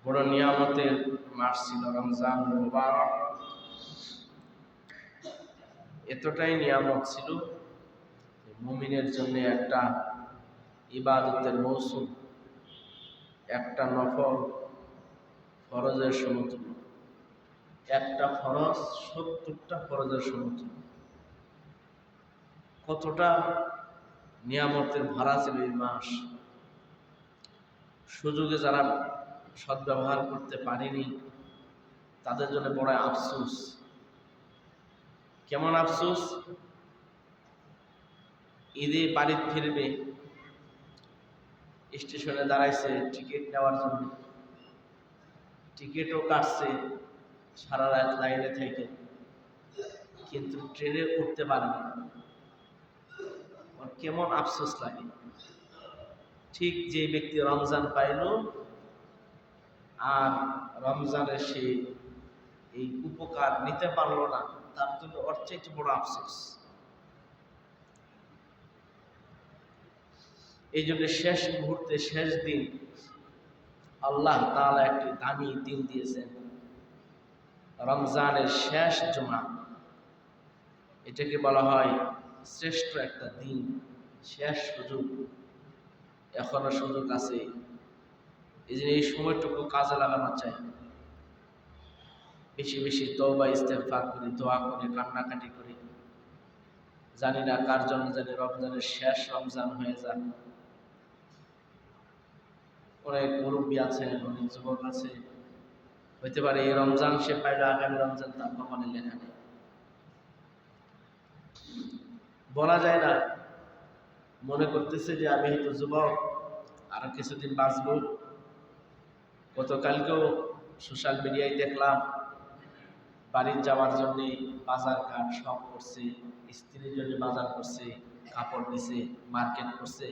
বড় নিয়ামতের মাস ছিল রমজান মুবারক। এতটাই নিয়ামত ছিল মুমিনের জন্য একটা ইবাদতের মৌসুম, একটা নফল ফরজের সমতুল্য, একটা ফরজ ৭০টা ফরজের সমতুল্য। কতটা নিয়ামতের ভরা ছিল এই মাস। সুযোগে যারা সদ্ব্যবহার করতে পারেনি তাদের জন্য বড় আফসোস। কেমন আফসোস? ঈদে বাড়ি ফিরবে, স্টেশনে দাঁড়াইছে টিকিট নেওয়ার জন্য, টিকিটও কাটছে সারা রাত লাইনে থেকে, কিন্তু ট্রেনে উঠতে পারেনি। কেমন আফসোস লাগে। ঠিক যে ব্যক্তি রমজান পাইল আর রমজানের সে এই উপকার নিতে পারলো না, তার জন্য ওর চাইতে বড় আফসোস। এই জন্য শেষ মুহূর্তে, শেষ দিন আল্লাহ তাআলা একটি দামি দিন দিয়েছেন, রমজানের শেষ জুমা। এটাকে বলা হয় শ্রেষ্ঠ একটা দিন, শেষ সুযোগ। এখনো সুযোগ আছে, এই জন্য এই সময়টুকু কাজে লাগানো চাই। বেশি বেশি তওবা ইস্তেগফার করি, দোয়া করি, কান্নাকাটি করি। জানি না কার জন্য জানি রমজানের শেষ রমজান হয়ে যায়। অনেক মুরব্বী আছেন, অনেক যুবক আছে, হইতে পারে এই রমজান সে পাইলে আগামী রমজান তার কপালে লেখা নেই। বলা যায় না। মনে করতেছে যে আমি হয়তো যুবক, আরো কিছুদিন বাঁচব। গতকালকেও সোশ্যাল মিডিয়ায় দেখলাম বাড়ির যাওয়ার জন্য বাজার ঘাট সব করছে, স্ত্রীর জন্য বাজার করছে, কাপড় দিছে, মার্কেট করছে,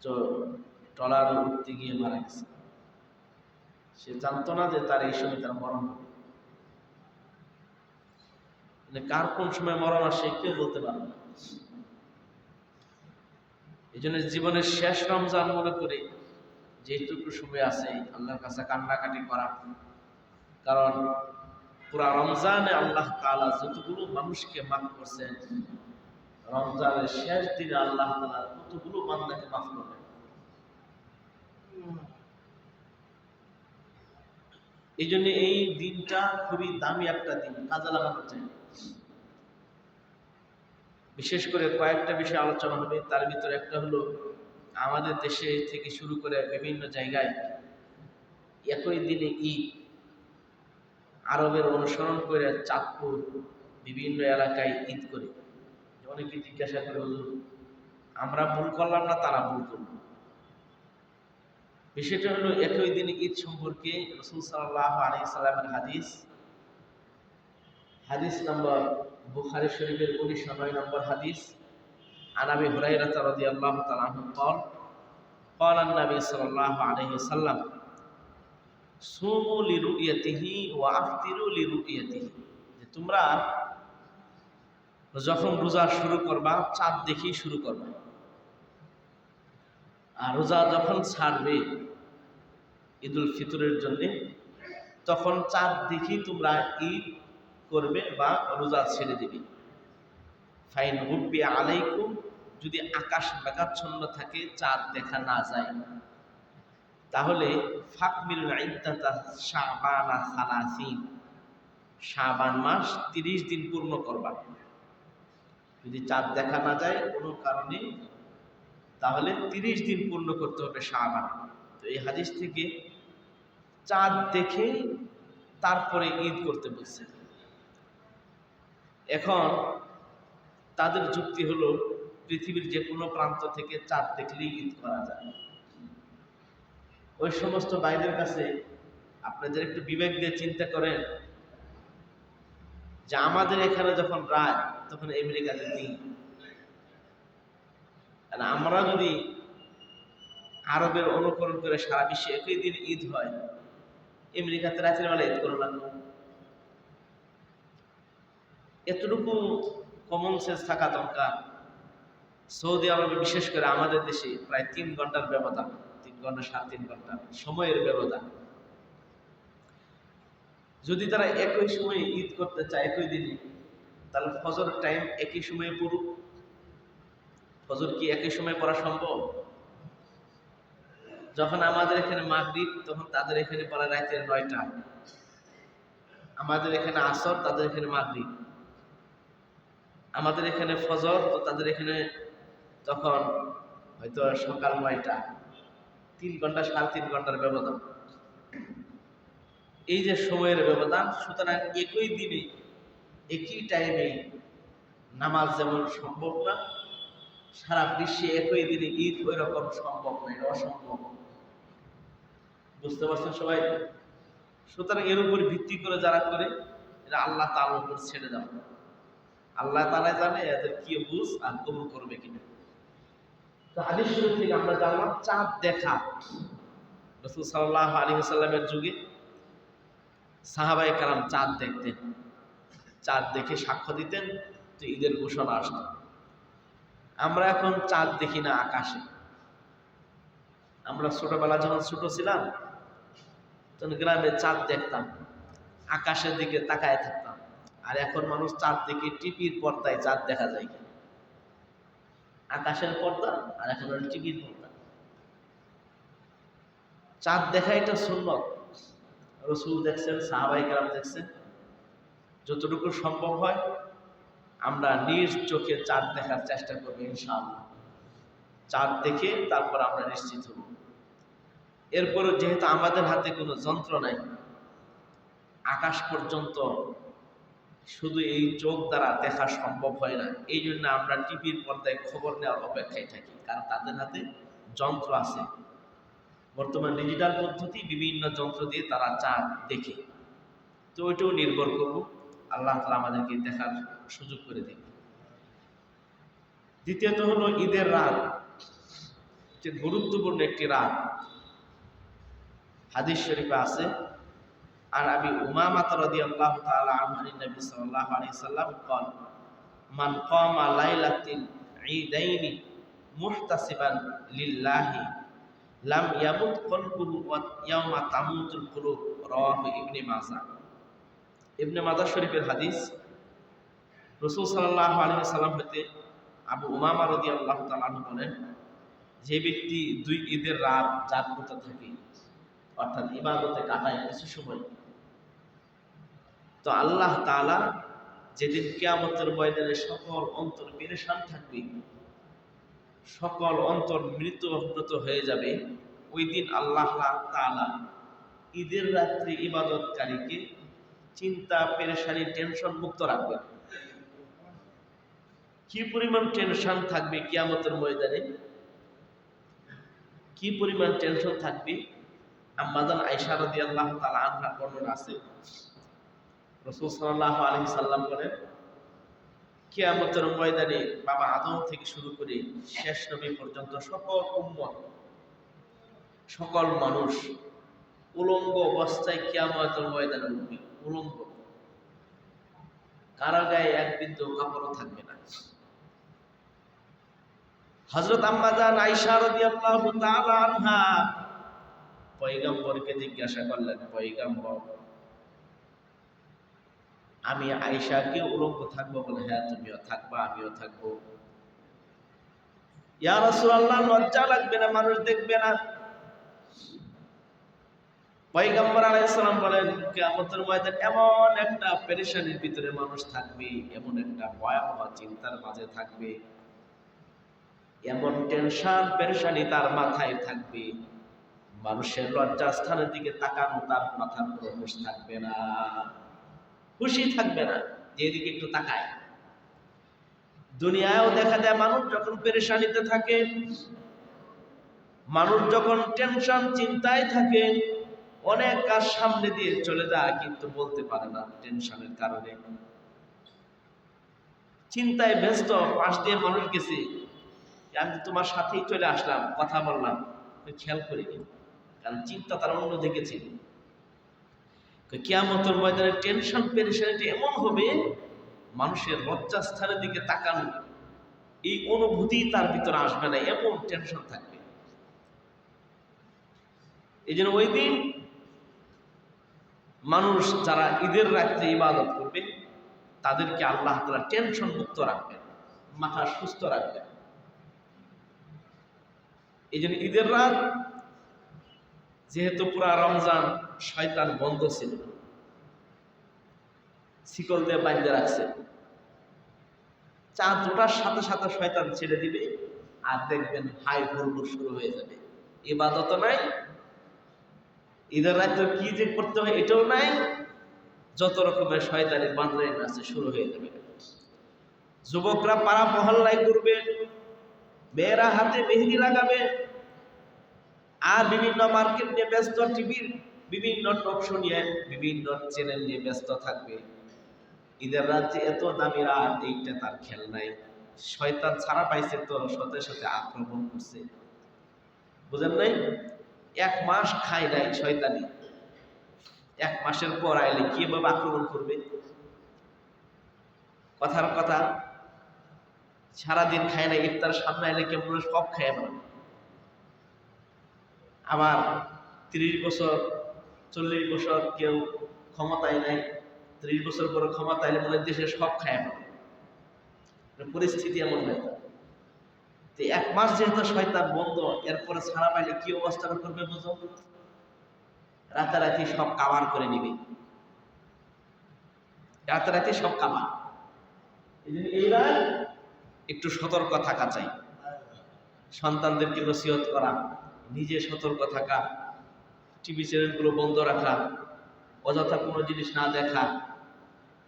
তো ট্রলার উঠতে গিয়ে মারা গেছে। সে জানতো না যে তার এই সময় তার মরণ হবে। কার কোন সময় মরণ আসে কেউ বলতে পারে না। এই জন্য জীবনের শেষ রমজান মনে করে যেটুকু সময় আছে আল্লাহর কাছে কান্নাকাটি করা। কারণ পুরা রমজানে আল্লাহ তাআলা যতগুলো মানুষকে মাফ করছেন, রমজানের শেষ দিনে আল্লাহ তাআলা কতগুলো বান্দাকে মাফ করবেন। এই জন্য এই দিনটা খুবই দামি একটা দিন, কাজে লাগানো চাই। বিশেষ করে কয়েকটা বিষয় আলোচনা হবে। তার ভিতরে একটা হলো আমাদের দেশে থেকে শুরু করে বিভিন্ন জায়গায় একই দিনে ঈদ। আরবের অনুসরণ করে চাঁদপুর বিভিন্ন এলাকায় ঈদ করে। অনেকে জিজ্ঞাসা করে, আমরা ভুল করলাম না তারা ভুল করল? বিষয়টা হলো একই দিনে ঈদ সম্পর্কে রাসূল সাল্লাল্লাহু আলাইহি সাল্লামের হাদিস নম্বর বুখারী শরীফের 1909 নম্বর হাদিস। আন আবি হুরায়রা রাদিয়াল্লাহু তাআলা আনহু قال قال النبي صلى الله عليه وسلم সুমু লিরুইয়াতিহি ওয়া আফতিরু লিরুইয়াতিহি। যে তোমরা যখন রোজা শুরু করবা চাঁদ দেখেই শুরু করবা, আর রোজা যখন ছাড়বে ঈদুল ফিতরের জন্য তখন চাঁদ দেখেই তোমরা ঈদ করবে বা রোজা ছেড়ে দিবে। ফাইন হুব্বি আলাইকুম, যদি আকাশ মেঘাচ্ছন্ন থাকে, চাঁদ দেখা না যায়, তাহলে ফাকমিলুল ইদ্দাতা শাবানা 30, শাবান মাস 30 দিন পূর্ণ করবা। যদি চাঁদ দেখা না যায় কোনো কারণে, তাহলে 30 দিন পূর্ণ করতে হবে শাবান। তো এই হাদিস থেকে চাঁদ দেখে তারপরে ঈদ করতে বলছে। এখন তাদের যুক্তি হলো পৃথিবীর যে কোনো প্রান্ত থেকে চাঁদ দেখলেই ঈদ করা যায়। ওই সমস্ত ভাইদের কাছে আপনাদের একটু বিবেক দিয়ে চিন্তা করেন যে আমাদের এখানে যখন রাত তখন আমেরিকাতে দিন। আমরা যদি আরবের অনুকরণ করে সারা বিশ্বে একই দিন ঈদ হয়, আমেরিকাতে রাতের বেলা ঈদ করে লাগলো। এতটুকু কমন সেন্স থাকা দরকার। সৌদি আরবে বিশেষ করে আমাদের দেশে প্রায় 3 ঘন্টার ব্যবধান, 3 ঘন্টা 3.5 ঘন্টা সময়ের ব্যবধান। যদি তারা একই সময়ে ঈদ করতে চায় একই দিনে, তাহলে ফজর টাইম একই সময়ে পড়ুক। ফজর কি একই সময় পড়া সম্ভব? যখন আমাদের এখানে মাগরিব, তখন তাদের এখানে পড়া রাতের 9টা। আমাদের এখানে আসর, তাদের এখানে মাগরিব। আমাদের এখানে ফজর, তো তাদের এখানে তখন হয়তো সকাল 9টা। 3 ঘন্টা 3.5 ঘন্টার ব্যবধান। এই যে সময়ের ব্যবধান, সুতরাং একই দিনে একই টাইমে নামাজ যেমন সম্ভব না, সারা বিশ্বে একই দিনে ঈদ ওই রকম সম্ভব না, এটা অসম্ভব। বুঝতে পারছেন সবাই? সুতরাং এর উপর ভিত্তি করে যারা করে, এরা আল্লাহ তাআলার উপর ছেড়ে দাও। আল্লাহ তাআলা জানে এদের কি বুঝ আর কবুল করবে কিনা। তো হাদিস শরীফ থেকে আমরা জানলাম চাঁদ দেখা। রাসূল সাল্লাল্লাহু আলাইহি ওয়াসাল্লামের যুগে সাহাবায়ে কেরাম চাঁদ দেখতেন, চাঁদ দেখে সাক্ষ্য দিতেন, তো ঈদের ঘোষণা আসতো। আমরা এখন চাঁদ দেখি না আকাশে। আমরা ছোটবেলা যখন ছোট ছিলাম, তখন গ্রামে চাঁদ দেখতাম, আকাশের দিকে তাকায় থাকতাম। আর এখন মানুষ চাঁদ দেখে টিভির পর্দায় চাঁদ দেখা যায়। আকাশের পর্দা আর এখন টিভির পর্দা। চাঁদ দেখা এটা সুন্নত। রাসূল দেখছেন, সাহাবায়ে কেরাম দেখছেন। যতটুকু সম্ভব হয় আমরা নিজ চোখে চাঁদ দেখার চেষ্টা করব ইনশাআল্লাহ। চাঁদ দেখে তারপর আমরা নিশ্চিত হব। এরপরও যেহেতু আমাদের হাতে কোনো যন্ত্র নাই, আকাশ পর্যন্ত শুধু এই চোখ দ্বারা দেখা সম্ভব হয় না, এই জন্য আমরা টিভির পর্দায় খবর নেওয়ার অপেক্ষায় থাকি, কারণ তাদের হাতে যন্ত্র আছে। বর্তমান ডিজিটাল পদ্ধতি, বিভিন্ন যন্ত্র দিয়ে তারা চাঁদ দেখে। তো ওইটাও নির্ভর করব, আল্লাহ তাআলা আমাদেরকে দেখার সুযোগ করে দিন। দ্বিতীয়ত হলো ঈদের রাত, যে গুরুত্বপূর্ণ একটি রাত। হাদিস শরীফে আছে, আর আবি উমামা রাদিয়াল্লাহু তাআলা আনহু নবী সাল্লাল্লাহু আলাইহি সাল্লাম قال মান কামা লাইলাতিল ঈদাইনি মুহতাসিবান লিল্লাহি লাম ইয়ামুত কলবুহু ইয়াওমা তামুতুল কুলুব। রাওয়াহু ইবনে মাজাহ। ইবনে মাজাহ শরীফের হাদিস। রাসূল সাল্লাল্লাহু আলাইহি সাল্লাম হতে আবু উমামা রাদিয়াল্লাহু তাআলা আনহু বলেন, যে ব্যক্তি 2 ঈদের রাত জাগ্রত থাকে, অর্থাৎ ইবাদতে কাটায় কিছু সময়, তো আল্লাহ তাআলা যেদিন কিয়ামতের ময়দানে সকল অন্তর পেরেশান থাকবে, সকল অন্তর মৃত্যুবরত হয়ে যাবে, ওই দিন আল্লাহ তাআলা ঈদের রাত্রি ইবাদতকারীকে চিন্তা পেরেশানি টেনশন মুক্ত রাখবেন। কি পরিমাণ টেনশন থাকবে কিয়ামতের ময়দানে, কি পরিমাণ টেনশন থাকবে। আম্মাজান আয়েশা রাদিয়াল্লাহু তাআলা আনহা বর্ণনা আছে, রাসূল সাল্লাল্লাহু আলাইহি সাল্লাম বলেন, কিয়ামতের ময়দানে বাবা আদম থেকে শুরু করে শেষ নবী পর্যন্ত সকল উম্মত, সকল মানুষ উলঙ্গ অবস্থায় কিয়ামতের ময়দানে উঠবে। উলঙ্গ, কারো গায়ে এক বিন্দু কাপড়ও থাকবে না। হযরত আম্মাজান আয়েশা রাদিয়াল্লাহু তাআলা আনহা পয়গম্বরকে জিজ্ঞাসা করলেন, পয়গম্বর, আমি আয়েশা কি উলঙ্গ থাকবো? বলে, হ্যাঁ তুমিও থাকবা, আমিও থাকবো। ইয়া রাসূলুল্লাহ, লজ্জা লাগবে না? মানুষ দেখবে না? পয়গম্বর আলাইহিস সালাম বলেন, কিয়ামতের ময়দানে এমন একটা পেরেশানির ভিতরে মানুষ থাকবে, এমন একটা ভয়াবহ চিন্তার মাঝে থাকবে, এমন টেনশন পেরেশানি তার মাথায় থাকবে, মানুষের লজ্জাস্থানের দিকে তাকানো তার মাথার উপর হুঁশ থাকবে না, খুশি থাকবে না যে এদিকে একটু তাকায়। দুনিয়ায়ও দেখা যায় মানুষ যখন পেরেশানিতে থাকে, মানুষ যখন টেনশন চিন্তায় থাকে, অনেক কাজ সামনে দিয়ে চলে যায় কিন্তু বলতে পারে না টেনশনের কারণে। চিন্তায় ব্যস্ত, পাশ দিয়ে মানুষ গেছে, আমি তোমার সাথেই চলে আসলাম, কথা বললাম, খেয়াল করিনি, কারণ চিন্তা তার অন্যদিকে ছিল। কিয়ামতের ময়দানে টেনশন পেরেশানিটা এমন হবে, মানুষের লজ্জাস্থানের দিকে তাকানো এই অনুভূতি তার ভিতরে আসবে না, এমন টেনশন থাকবে। এই জন্য ওই দিন মানুষ যারা ঈদের রাত্রে ইবাদত করবে তাদেরকে আল্লাহ তাআলা টেনশন মুক্ত রাখবেন, মাথা সুস্থ রাখবেন। এই জন্য ঈদের রাত যেহেতু পুরা রমজান শয়তান বন্ধ ছিল, শিকল দিয়ে বাঁধে রাখছে, চাঁদ ওঠার সাথে সাথে শয়তান ছেড়ে দিবে, আর দেখবেন হাই হুড়মুড় শুরু হয়ে যাবে। ইবাদত নাই, ঈদের রাতে কি যে করতে হয় এটাও নাই, যত রকমের শয়তানি বাঁধরাই আছে শুরু হয়ে যাবে। যুবকরা পাড়া মহল্লায় ঘুরবে, মেয়েরা হাতে মেহেদি লাগাবে, আর বিভিন্ন মার্কেট নিয়ে ব্যস্ত, টিভির বিভিন্ন টক শো নিয়ে বিভিন্ন চ্যানেল নিয়ে ব্যস্ত থাকবে। ঈদের রাত্রে এত দামি রাত, এইটা তার খেয়াল নাই। শয়তান ছাড়া পাইছে তো সাথে সাথে আক্রমণ করছে, বুঝেন নাই? 1 মাস খায় নাই শয়তানি, 1 মাসের পর আইলে কিভাবে আক্রমণ করবে? কথার কথা, সারাদিন খায় না, ইফতার সামনে আইলে কেমন সব খায় না। আবার 30 বছর 40 বছর কেউ ক্ষমতায় নাই, 30 বছর পরে ক্ষমতা আইলে মনে দেশে সব খায় না, পরিস্থিতি এমন হয়। 1 মাস যেহেতু শয়তান বন্ধ, এরপরে ছাড়া পাইলে কি অবস্থা করবে বুঝো? রাতারাতি সব কাভার করে নিবে, রাতারাতি সব কাভার। এই রাত একটু সতর্ক থাকা চাই, সন্তানদেরকে নসিহত করা, নিজে সতর্ক থাকা, টিভি চ্যানেলগুলো বন্ধ রাখা, অযথা কোনো জিনিস না দেখা।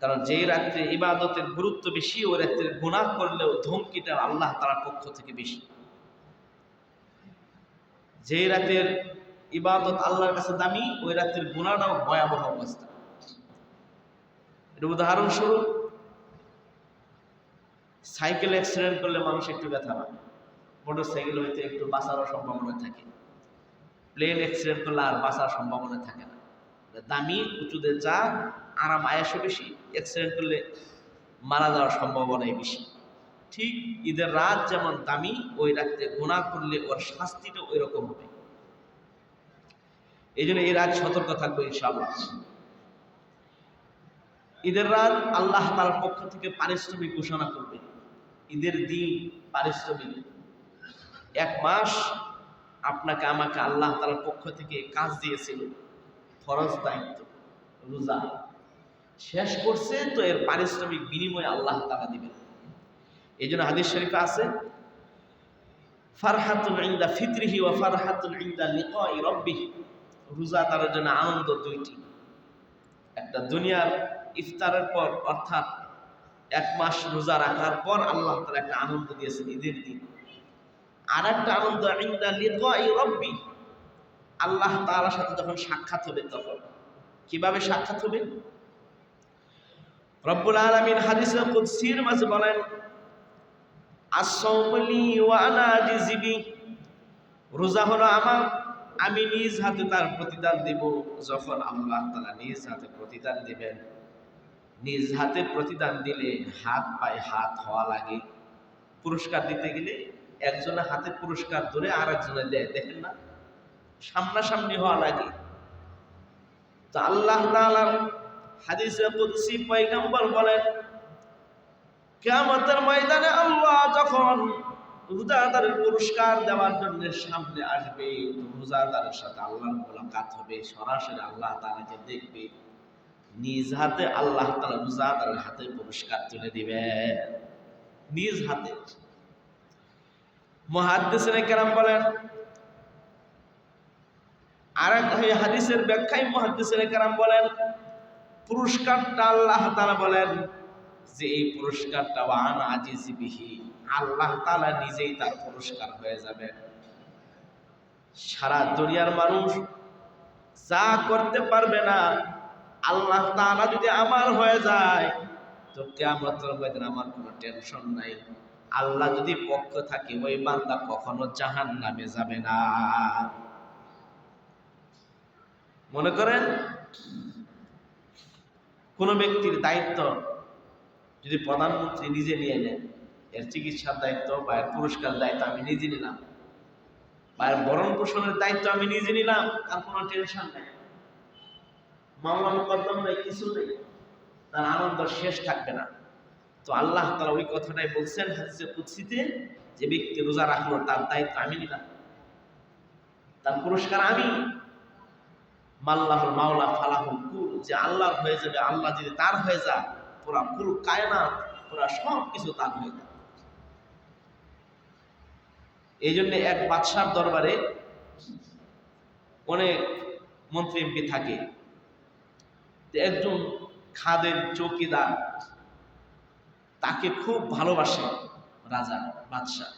কারণ যেই রাত্রে ইবাদতের গুরুত্ব বেশি, ওই রাত্রে গুনাহ করলেও ধমকিটা আল্লাহ তাআলার পক্ষ থেকে বেশি। যেই রাতের ইবাদত আল্লাহর কাছে দামি, ওই রাতের গুনাহটাও ভয়াবহ অবস্থা। এটা উদাহরণস্বরূপ, সাইকেল অ্যাক্সিডেন্ট করলে মানুষ একটু ব্যথা পায়, মোটর সাইকেল হইতে একটু বাঁচারও সম্ভাবনা থাকে। প্লেন অ্যাক্সিডেন্ট করলে আর বাঁচার সম্ভাবনা থাকে না। দামি উঁচুতে যা আরাম আয়াসও বেশি, অ্যাক্সিডেন্ট করলে মারা যাওয়ার সম্ভাবনাই বেশি। ঠিক ঈদের রাত যেমন দামি, ওই রাত্রে গুনাহ করলে ওর শাস্তিটা ওই রকম হবে। এই জন্য এই রাত সতর্ক থাকবো ইনশাআল্লাহ। ঈদের রাত আল্লাহ তাআলার পক্ষ থেকে পারিশ্রমিক ঘোষণা করবে। ঈদের দিন পারিশ্রমিক, 1 মাস আপনাকে আমাকে আল্লাহ তাআলার পক্ষ থেকে কাজ দিয়েছিল, ফরজ দায়িত্ব রোজা, শেষ করছে তো এর পারিশ্রমিক বিনিময়ে আল্লাহ তাআলা দিবেন। এই জন্য হাদিস শরীফে আছে, ফারহাতুন ইনদা ফিতরিহি ওয়া ফারহাতুন ইনদা লিকাই রাব্বিহি। রোজাদারের জন্য আনন্দ দুইটি, একটা দুনিয়ার ইফতারের পর, অর্থাৎ 1 মাস রোজা রাখার পর আল্লাহ তাআলা একটা আনন্দ দিয়েছেন ঈদের দিন। আর একটা আনন্দ ইনদা লিকাই রাব্বি, আল্লাহ তাআলার সাথে যখন সাক্ষাৎ হবে তখন। কিভাবে সাক্ষাৎ হবে? রব্বুল আলামিন হাদিসে কুদসির মাঝে বলেন, আস-সাওমু লি ওয়া আনা আজজি বি, রোজা হলো আমার, আমি নিজ হাতে তার প্রতিদান দেব। যখন আল্লাহ তাআলা নিজ হাতে প্রতিদান দিবেন, নিজ হাতে প্রতিদান দিলে হাত পায়ে হাত হওয়া লাগে। পুরস্কার দিতে গেলে একজনের হাতে পুরস্কার ধরে আর একজনে দেয়, দেখেন না, সামনাসামনি হওয়া লাগে। তো আল্লাহ তাআলার হাদিসে কুদসি পয়গম্বর বলেন, কিয়ামতের ময়দানে আল্লাহ যখন রোজাদারের পুরস্কার দেওয়ার জন্য সামনে আসবে, রোজাদারের সাথে আল্লাহর মুলাকাত হবে, সরাসরি আল্লাহ তাআলাকে দেখবে, নিজ হাতে আল্লাহ তাআলা রোজাদারের হাতে পুরস্কার তুলে দিবেন, নিজ হাতে। মুহাদ্দিসিনে কেরাম বলেন, আর এক হাদিসের ব্যাখ্যায় মুহাদ্দিসিনে কেরাম বলেন, পুরস্কারটা আল্লাহ তাআলা বলেন যে এই পুরস্কারটা ওয়ানা আজিজি বিহি, আল্লাহ তাআলা নিজেই তার পুরস্কার হয়ে যাবে। সারা দুনিয়ার মানুষ যা করতে পারবে না, আল্লাহ তাআলা যদি আমার হয়ে যায় তো কিয়ামতের ময়দানে আমার কোনো টেনশন নাই। আল্লাহ যদি পক্ষ থাকে, ওই বান্দা কখনো জাহান্নামে যাবে না। মনে করেন কোন ব্যক্তির দায়িত্ব যদি প্রধানমন্ত্রী নিজে নিয়ে নেন, এর চিকিৎসার দায়িত্ব বা এর পুরস্কার দায়িত্ব আমি নিজে নিলাম, আর ভরণ পোষণের দায়িত্ব আমি নিজে নিলাম, আর কোনো টেনশন নেই, মামলা মোকদ্দম নেই, কিছু নেই, তার আনন্দ শেষ থাকবে না। তো আল্লাহ তাআলা ওই কথাটাই বলছেন হাদিসে কুদসিতে, যে ব্যক্তি রোজা রাখলো তার দায়িত্ব আমি নিলাম, তার পুরস্কার আমি। মাল্লাহুল মাওলা ফালাহুল কুল, যে আল্লাহর হয়ে যাবে, আল্লাহ যদি তার হয়ে যায়, পুরা কুল কায়নাত, পুরা সব কিছু তার হয়ে যায়। এই জন্য এক বাদশার দরবারে অনেক মন্ত্রী এমপি থাকে, একজন খাদেম চৌকিদার তাকে খুব ভালোবাসে রাজা বাদশাহ।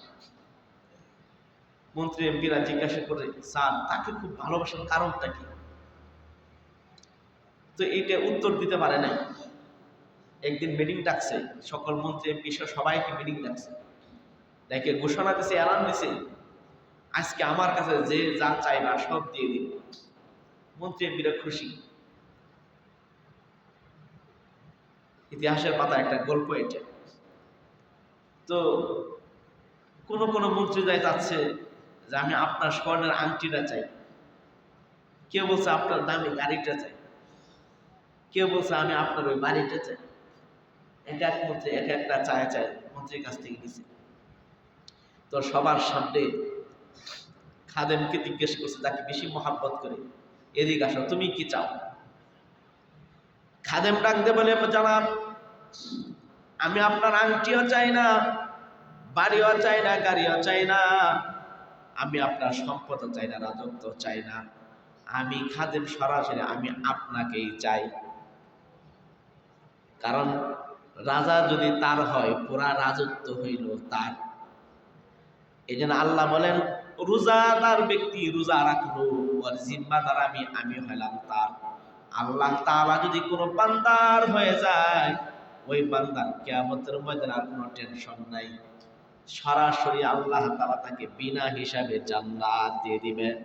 মন্ত্রী এমপিরা জিজ্ঞাসা করে, স্যার তাকে খুব ভালোবাসার কারণটা কি? তো এইটা উত্তর দিতে পারে নাই। একদিন মিটিং ডাকছে, সকল মন্ত্রী এমপি সবাইকে মিটিং ডাকছে, দেখে ঘোষণা দিছে, এলান দিছে, আজকে আমার কাছে যে যা চাইবা সব দিয়ে দিব। মন্ত্রী এমপিরা খুশি। ইতিহাসের পাতা একটা গল্প এটা। তো কোন কোন মন্ত্রী যাই চাচ্ছে যে আমি আপনার স্বর্ণের আংটিটা চাই, কেউ বলছে আপনার দামি গাড়িটা চাই, কেউ বলছে আমি আপনার ওই বাড়িটা চাই। এক এক মন্ত্রী এক একটা চায় চায় মন্ত্রীর কাছ থেকে নিছে। তো সবার সামনে খাদেমকে জিজ্ঞেস করছে, তাকে বেশি মহাব্বত করে, এদিকে আসো, তুমি কি চাও? খাদেম ডাকতে বলে, জানাব আমি আপনার আংটিও চাই না, বাড়িও চাই না, গাড়িও চাই না, আমি আপনার সম্পদও চাই না, রাজত্ব চাই না, আমি খাদেম সরাসরি আমি আপনাকেই চাই। কারণ রাজা যদি তার হয়, পুরা রাজত্ব হইল তার। এই জন্য আল্লাহ বলেন, রোজাদার ব্যক্তি রোজা রাখলো, ওর জিম্মাদার আমি হইলাম তার। আল্লাহ তাআলা যদি কোনো বান্দার হয়ে যায়, ওই বান্দার কিয়ামতের ময়দানে আর কোনো টেনশন নাই, সরাসরি আল্লাহ তাআলা তাকে বিনা হিসাবে জান্নাত দিয়ে দিবেন,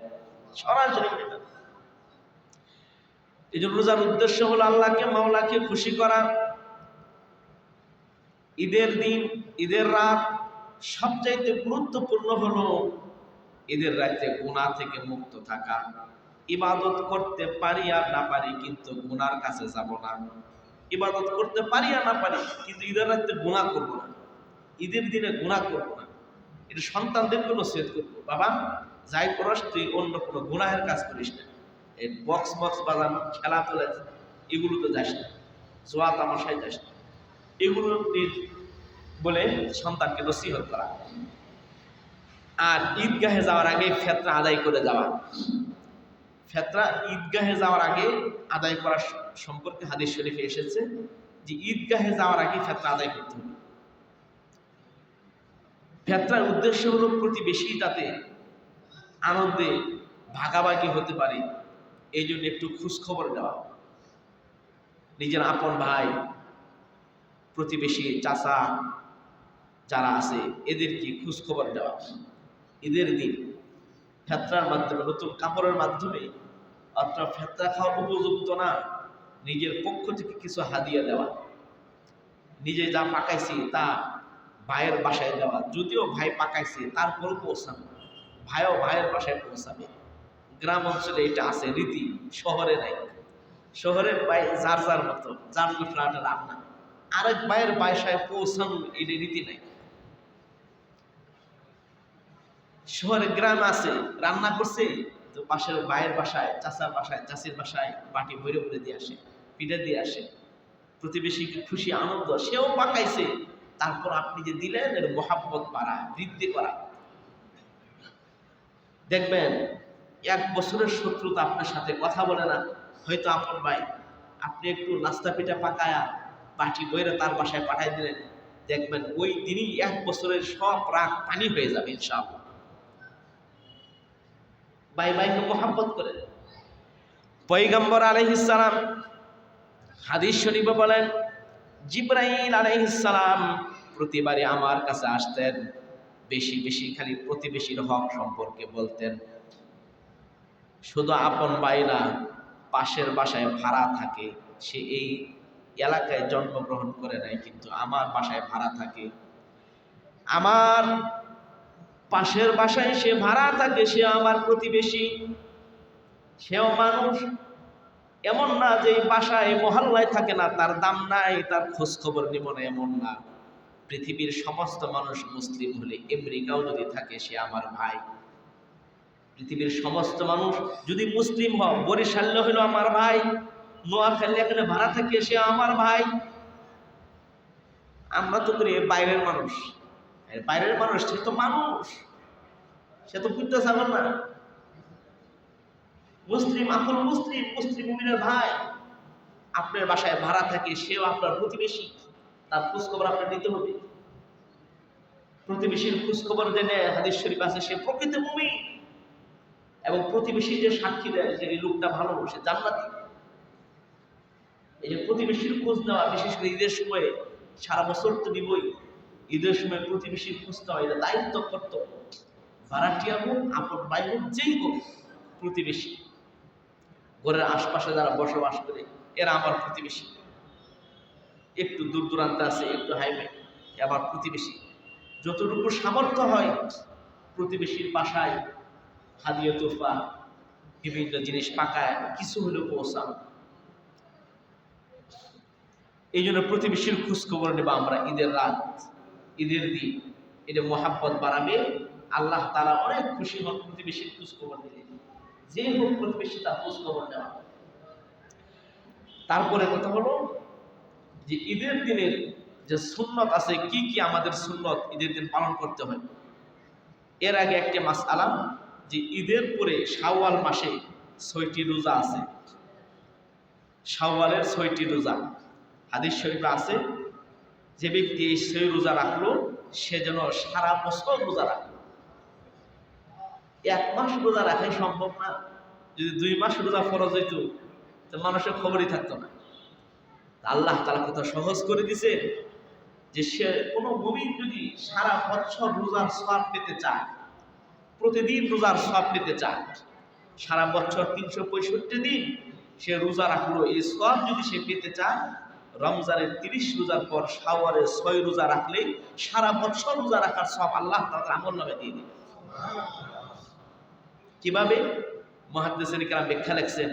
সরাসরি। এই জন্য রোজার উদ্দেশ্য হলো আল্লাহকে মাওলাকে খুশি করা। ঈদের দিন, ঈদের রাত সবচাইতে গুরুত্বপূর্ণ হলো ঈদের রাতে গুনাহ থেকে মুক্ত থাকা। ইবাদত করতে পারি আর না পারি, কিন্তু গুনার কাছে যাব না। ইবাদত করতে পারি আর না পারি, কিন্তু ঈদের রাতে গুনাহ করব না, ঈদের দিনে গুনাহ করব না। এটা সন্তানদেরকে নসিহত করব, বাবা যাই করস তুই অন্য কোনো গুনাহের কাজ করিস না, এই বক্স বাজানো, খেলাধুলা, এগুলোতে যাস না, জোয়া তামাশায় যাস না, এগুলো বলে সন্তানকে নসিহত করা। আর ঈদগাহে যাওয়ার আগে ফেতরা আদায় করে যাওয়া। ফেতরা ঈদগাহে যাওয়ার আগে আদায় করার সম্পর্কে হাদিস শরীফে এসেছে যে ঈদগাহে যাওয়ার আগে ফেতরা আদায় করতে হবে। ফেতরার উদ্দেশ্য হলো প্রতিবেশী যাতে আনন্দে ভাগাভাগি হতে পারে, এই জন্য একটু খোঁজখবর দেওয়া। নিজের আপন ভাই, প্রতিবেশী, চাচা যারা আছে এদেরকে খোঁজখবর দেওয়া। ঈদের দিন ফেতরার মাধ্যমে, নতুন কাপড়ের মাধ্যমে, অর্থাৎ ফেতরা খাওয়া উপযুক্ত না, নিজের পক্ষ থেকে কিছু হাদিয়া দেওয়া, নিজে যা পাকাইছি তা ভাইয়ের বাসায় দেওয়া। যদিও ভাই পাকাইছে তারপরও পৌঁছানো, ভাইও ভাইয়ের বাসায় পৌঁছাবে। গ্রাম অঞ্চলে এটা আছে রীতি, শহরে নাই। শহরের ভাই যার যার মতো, যার ফ্ল্যাটে রান্না, আরেক ভাইয়ের বাসায় পৌঁছানো এটা রীতি নাই। শহরে গ্রাম আছে, রান্না করছে তো পাশের ভাইয়ের বাসায়, চাচার বাসায়, চাচির বাসায় বাটি ভরে ভরে দিয়ে আসে, পিঠে দিয়ে আসে, প্রতিবেশীকে খুশি আনন্দ, সেও পাকাইছে, তারপর আপনি যে দিলেন, এর মহাব্বত বাড়া, বৃদ্ধি করা। দেখবেন 1 বছরের শত্রুতা আপনার সাথে কথা বলে না, হয়তো আপন ভাই, আপনি একটু নাস্তা পিঠা পাকায়া বাটি বইরে তার বাসায় পাঠাই দিলেন, দেখবেন ওই দিনই 1 বছরের সব রাগ পানি হয়ে যাবে ইনশাআল্লাহ। ভাই ভাইকে মোহাব্বত করে। পয়গম্বর আলাইহিস সালাম হাদিস শরীফে বলেন, জিবরাইল আলাইহিস সালাম প্রতিবারই আমার কাছে আসতেন, বেশি বেশি খালি প্রতিবেশীর হক সম্পর্কে বলতেন। শুধু আপন ভাই না, পাশের বাসায় ভাড়া থাকে, সে এই এলাকায় জন্মগ্রহণ করে নাই, কিন্তু আমার বাসায় ভাড়া থাকে, আমার পাশের বাসায় সে ভাড়া থাকে, সে আমার প্রতিবেশী, সেও মানুষ। এমন না যে বাসায় মহল্লায় থাকে না, তার দাম নাই, তার খোঁজ খবর নিব না, এমন না। পৃথিবীর সমস্ত মানুষ মুসলিম হলে, আমেরিকাও যদি থাকে, সে আমার ভাই। পৃথিবীর সমস্ত মানুষ যদি মুসলিম হয়, বরিশালে হলো আমার ভাই, নোয়াখালী এখানে ভাড়া থাকে, সে আমার ভাই। আমরা তো করি বাইরের মানুষ, বাইরের মানুষ, সে তো মানুষ, সে তো কুত্তা ছাগল না। মুসলিম আপন মুসলিম, মুসলিম মুমিনের ভাই। আপনার বাসায় ভাড়া থাকে, সেও আপনার প্রতিবেশী, তার খোঁজখবর আপনার নিতে হবে। প্রতিবেশীর খোঁজখবর জেনে, হাদিস শরীফ আছে, সে প্রকৃত মুমিন। এবং প্রতিবেশী যে সাক্ষী দেয় যে এই লোকটা ভালো, সে জান্নাতি। এই যে প্রতিবেশীর খোঁজ নেওয়া, বিশেষ করে ঈদের সময়, সারা বছর তো নিবই, ঈদের সময় প্রতিবেশীর খোঁজ নেওয়া, এটা দায়িত্ব, কর্তব্য। ভাড়াটিয়া হোক, আপন ভাই হোক, যেই হোক, প্রতিবেশী, ঘরের আশপাশে যারা বসবাস করে, এরা আমার প্রতিবেশী। একটু দূর দূরান্তে আছে, একটু হাইওয়ে, আমার প্রতিবেশী। যতটুকু সামর্থ্য হয়, প্রতিবেশীর বাসায় হাদিয়া তোফা, বিভিন্ন জিনিস পাকায়, কিছু হলেও পৌঁছানো। এই জন্য প্রতিবেশীর খোঁজ খবর নেবা আমরা ঈদের রাত, ঈদের দিন। এটা মহাব্বত বাড়াবে, আল্লাহ তাআলা অনেক খুশি হন প্রতিবেশীর খোঁজ খবর নিলে। যে হোক প্রতিবেশী, তার খোঁজ খবর নেওয়া। তারপরে কথা হলো যে ঈদের দিনের যে সুন্নত আছে, কি কি আমাদের সুন্নত ঈদের দিন পালন করতে হয়। এর আগে একটা মাসআলা, যে ঈদের পরে শাওয়াল মাসে ৬টি রোজা আছে। শাওয়ালের ৬টি রোজা হাদিস শরীফে আছে, যে ব্যক্তি এই ৬ রোজা রাখলো, সে যেন সারা বছর রোজা রাখলো। ১ মাস রোজা রাখাই সম্ভব না। যদি ২ মাস রোজা ফরজ হইতো, তো মানুষের খবরই থাকতো না। আল্লাহ তাআলা কথা সহজ করে দিছে, যে সে কোনো মুমিন যদি সারা বছর রোজার সওয়াব পেতে চায়, প্রতিদিন রোজার সওয়াব পেতে চায়, সারা বছর ৩৬৫ দিন সে রোজা রাখলো, এই সওয়াব যদি সে পেতে চায়, রমজানের ৩০ রোজার পর শাওয়ালের ৬ রোজা রাখলেই সারা বছর রোজা রাখার সওয়াব আল্লাহ তাআলা আমলনামায় দিয়ে দিবে। কিভাবে? মুহাদ্দিসিন কিরাম ব্যাখ্যা লিখছেন,